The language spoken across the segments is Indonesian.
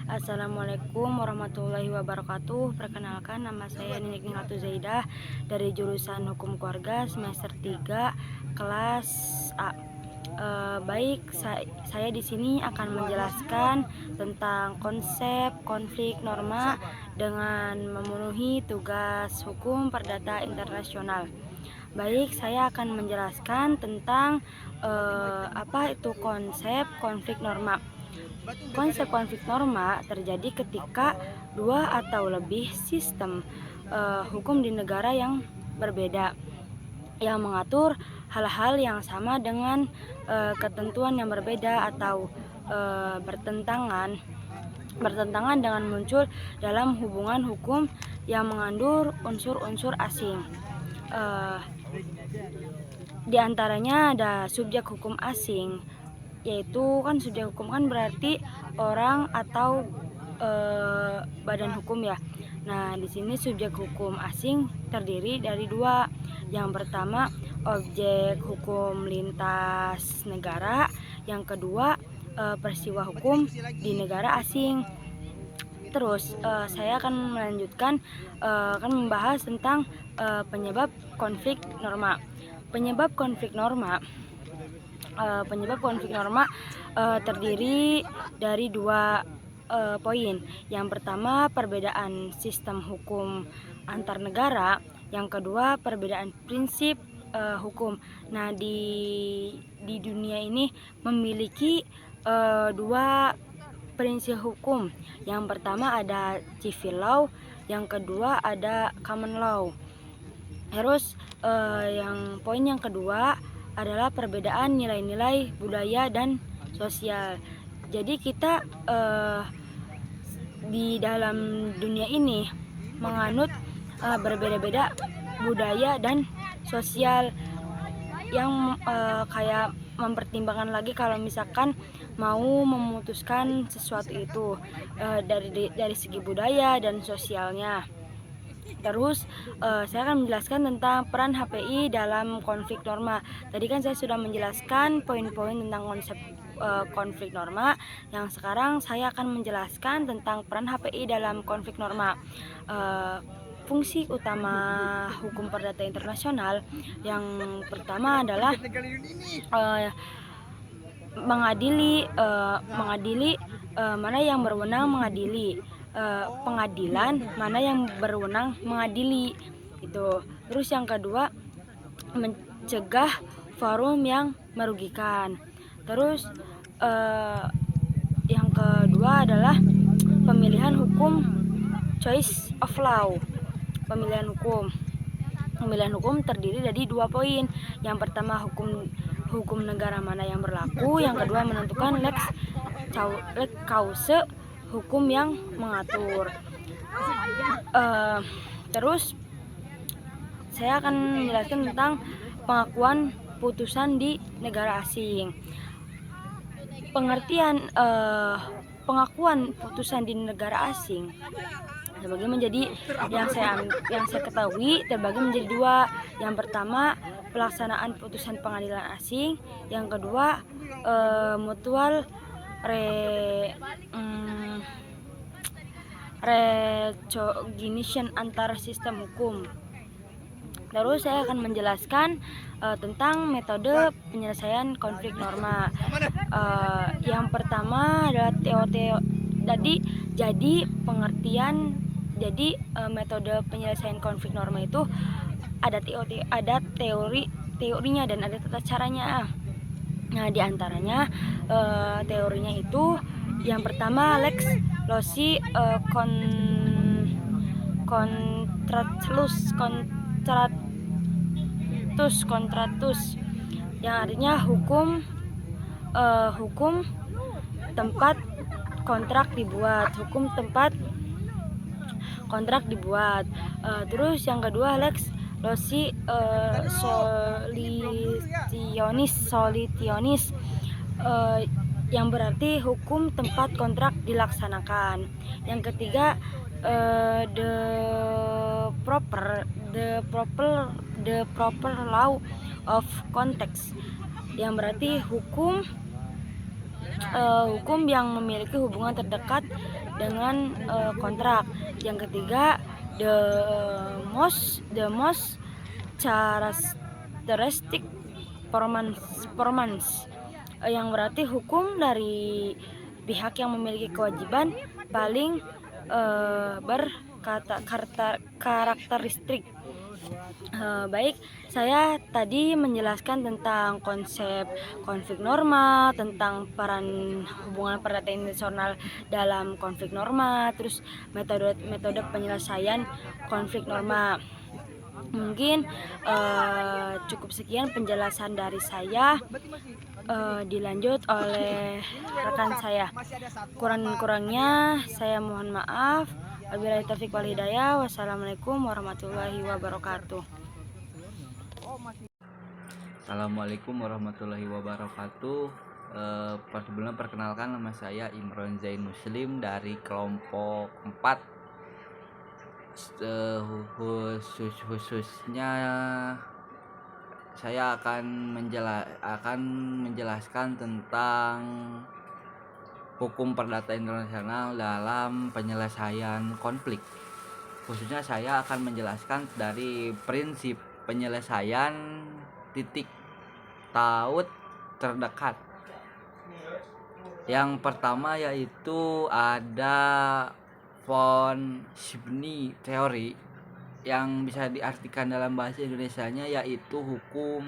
Assalamualaikum warahmatullahi wabarakatuh. Perkenalkan, nama saya Ninik Ningatu Zaidah dari jurusan Hukum Keluarga semester 3 kelas A. Saya di sini akan menjelaskan tentang konsep konflik norma dengan memenuhi tugas hukum perdata internasional. Baik, saya akan menjelaskan tentang apa itu konsep konflik norma. Konsep konflik norma terjadi ketika dua atau lebih sistem hukum di negara yang berbeda yang mengatur hal-hal yang sama dengan ketentuan yang berbeda atau bertentangan dengan muncul dalam hubungan hukum yang mengandung unsur-unsur asing. Di antaranya ada subjek hukum asing, yaitu kan subjek hukum kan berarti orang atau badan hukum ya. Nah, di sini subjek hukum asing terdiri dari dua. Yang pertama, objek hukum lintas negara. Yang kedua, peristiwa hukum di negara asing. Terus saya akan melanjutkan akan membahas tentang penyebab konflik norma. Penyebab konflik norma terdiri dari dua poin. Yang pertama, perbedaan sistem hukum antar negara. Yang kedua, perbedaan prinsip hukum. Nah, di dunia ini memiliki dua prinsip hukum. Yang pertama ada civil law, yang kedua ada common law. Terus poin yang kedua adalah perbedaan nilai-nilai budaya dan sosial. Jadi kita di dalam dunia ini menganut berbeda-beda budaya dan sosial yang kayak mempertimbangkan lagi kalau misalkan mau memutuskan sesuatu itu dari segi budaya dan sosialnya. Terus saya akan menjelaskan tentang peran HPI dalam konflik norma. Tadi kan saya sudah menjelaskan poin-poin tentang konsep konflik norma. Yang sekarang saya akan menjelaskan tentang peran HPI dalam konflik norma. Fungsi utama hukum perdata internasional yang pertama adalah mengadili mana yang berwenang mengadili, pengadilan mana yang berwenang mengadili itu. Terus yang kedua, mencegah forum yang merugikan. Terus yang kedua adalah pemilihan hukum, choice of law. Pemilihan hukum terdiri dari dua poin. Yang pertama, hukum negara mana yang berlaku. Yang kedua, menentukan lex cause, hukum yang mengatur. Terus saya akan menjelaskan tentang pengakuan putusan di negara asing. Pengertian pengakuan putusan di negara asing terbagi menjadi yang saya ketahui terbagi menjadi dua. Yang pertama, pelaksanaan putusan pengadilan asing. Yang kedua, mutual recognition antar sistem hukum. Terus saya akan menjelaskan tentang metode penyelesaian konflik norma. Yang pertama adalah metode penyelesaian konflik norma itu ada teorinya dan ada tata caranya. Nah, di antaranya teorinya itu yang pertama lex loci contractus yang artinya hukum tempat kontrak dibuat. Terus yang kedua lex loci solitionis yang berarti hukum tempat kontrak dilaksanakan. Yang ketiga the proper law of context yang berarti hukum hukum yang memiliki hubungan terdekat dengan kontrak. Yang ketiga, the most characteristic performance, yang berarti hukum dari pihak yang memiliki kewajiban paling karakteristik. Baik, saya tadi menjelaskan tentang konsep konflik norma, tentang peran hubungan perdata internasional dalam konflik norma, terus metode penyelesaian konflik norma. Mungkin cukup sekian penjelasan dari saya, dilanjut oleh rekan saya. Kurang-kurangnya saya mohon maaf. Wabillahi taufiq wal hidayah. Wassalamualaikum warahmatullahi wabarakatuh. Assalamualaikum warahmatullahi wabarakatuh. Sebelumnya perkenalkan, nama saya Imron Zain Muslim dari kelompok 4. Khususnya saya akan menjelaskan tentang hukum perdata internasional dalam penyelesaian konflik. Khususnya saya akan menjelaskan dari prinsip penyelesaian titik taut terdekat. Yang pertama yaitu ada von Sibny teori, yang bisa diartikan dalam bahasa Indonesianya yaitu hukum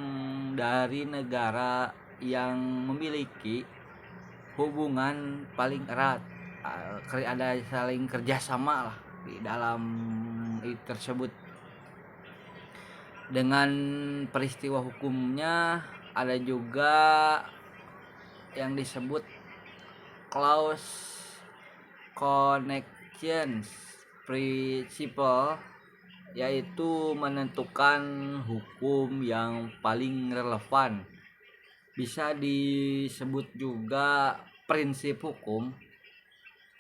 dari negara yang memiliki hubungan paling erat, ada saling kerjasama lah di dalam tersebut. Dengan peristiwa hukumnya ada juga yang disebut close connections principle, yaitu menentukan hukum yang paling relevan. Bisa disebut juga prinsip hukum,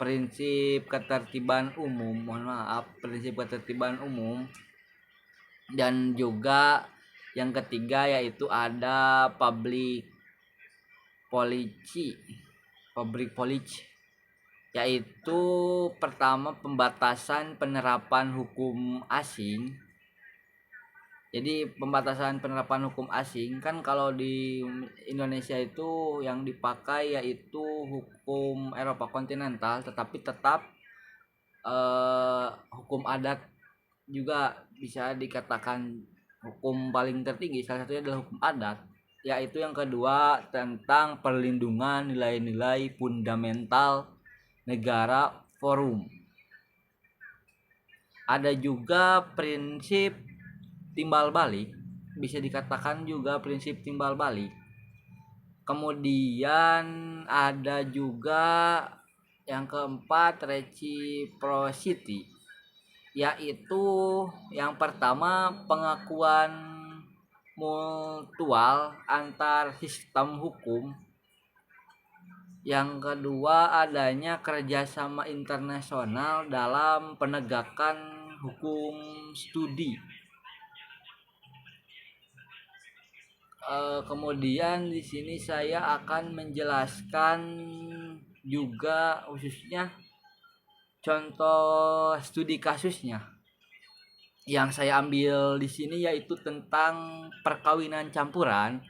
prinsip ketertiban umum, prinsip ketertiban umum. Dan juga yang ketiga yaitu ada public policy, yaitu pertama pembatasan penerapan hukum asing. Jadi pembatasan penerapan hukum asing kan kalau di Indonesia itu yang dipakai yaitu hukum Eropa kontinental, tetapi tetap hukum adat juga bisa dikatakan hukum paling tertinggi. Salah satunya adalah hukum adat, yaitu yang kedua tentang perlindungan nilai-nilai fundamental negara forum. Ada juga prinsip timbal balik, bisa dikatakan juga prinsip timbal balik. Kemudian ada juga yang keempat reciprocity, yaitu yang pertama pengakuan mutual antar sistem hukum. Yang kedua adanya kerjasama internasional dalam penegakan hukum studi. Kemudian di sini saya akan menjelaskan juga khususnya contoh studi kasusnya. Yang saya ambil di sini yaitu tentang perkawinan campuran,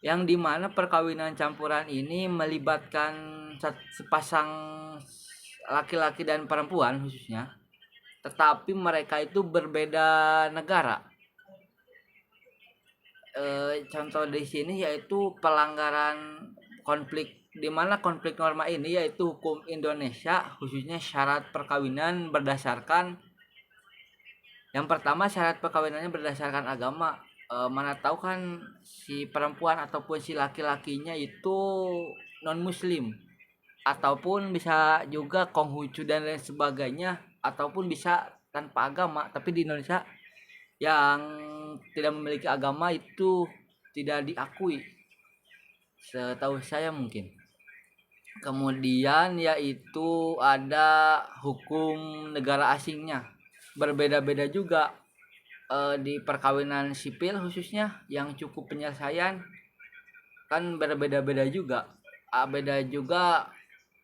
yang dimana perkawinan campuran ini melibatkan sepasang laki-laki dan perempuan khususnya, tetapi mereka itu berbeda negara. Contoh di sini yaitu pelanggaran konflik, di mana konflik norma ini yaitu hukum Indonesia, khususnya syarat perkawinan berdasarkan, yang pertama syarat perkawinannya berdasarkan agama. Mana tahu kan si perempuan ataupun si laki-lakinya itu non muslim, ataupun bisa juga Konghucu dan lain sebagainya, ataupun bisa tanpa agama. Tapi di Indonesia yang tidak memiliki agama itu tidak diakui, setahu saya mungkin. Kemudian yaitu ada hukum negara asingnya, berbeda-beda juga. Di perkawinan sipil khususnya yang cukup penyelesaian kan berbeda-beda juga. Beda juga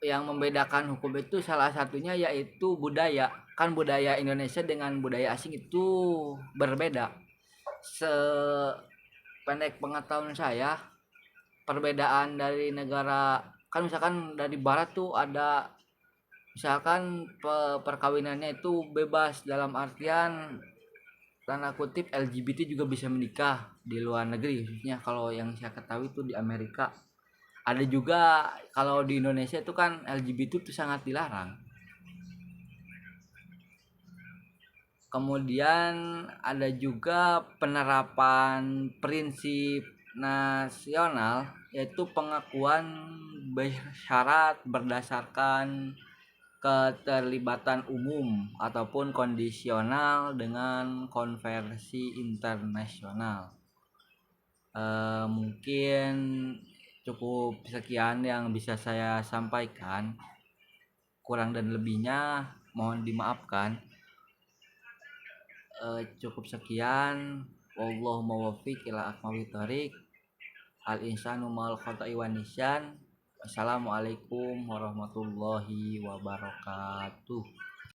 yang membedakan hukum itu salah satunya yaitu budaya. Kan budaya Indonesia dengan budaya asing itu berbeda. Sependek pengetahuan saya, perbedaan dari negara, kan misalkan dari barat tuh ada, misalkan perkawinannya itu bebas dalam artian tanda kutip LGBT juga bisa menikah di luar negeri, khususnya kalau yang saya ketahui itu di Amerika. Ada juga kalau di Indonesia itu kan LGBT itu sangat dilarang. Kemudian ada juga penerapan prinsip nasional, yaitu pengakuan bersyarat berdasarkan keterlibatan umum ataupun kondisional dengan konversi internasional. Mungkin cukup sekian yang bisa saya sampaikan. Kurang dan lebihnya mohon dimaafkan. Cukup sekian. Wallahu muwaffiq ila aqwamit thoriq. Al insanu mal khata'i wan nisyan. Wassalamualaikum warahmatullahi wabarakatuh.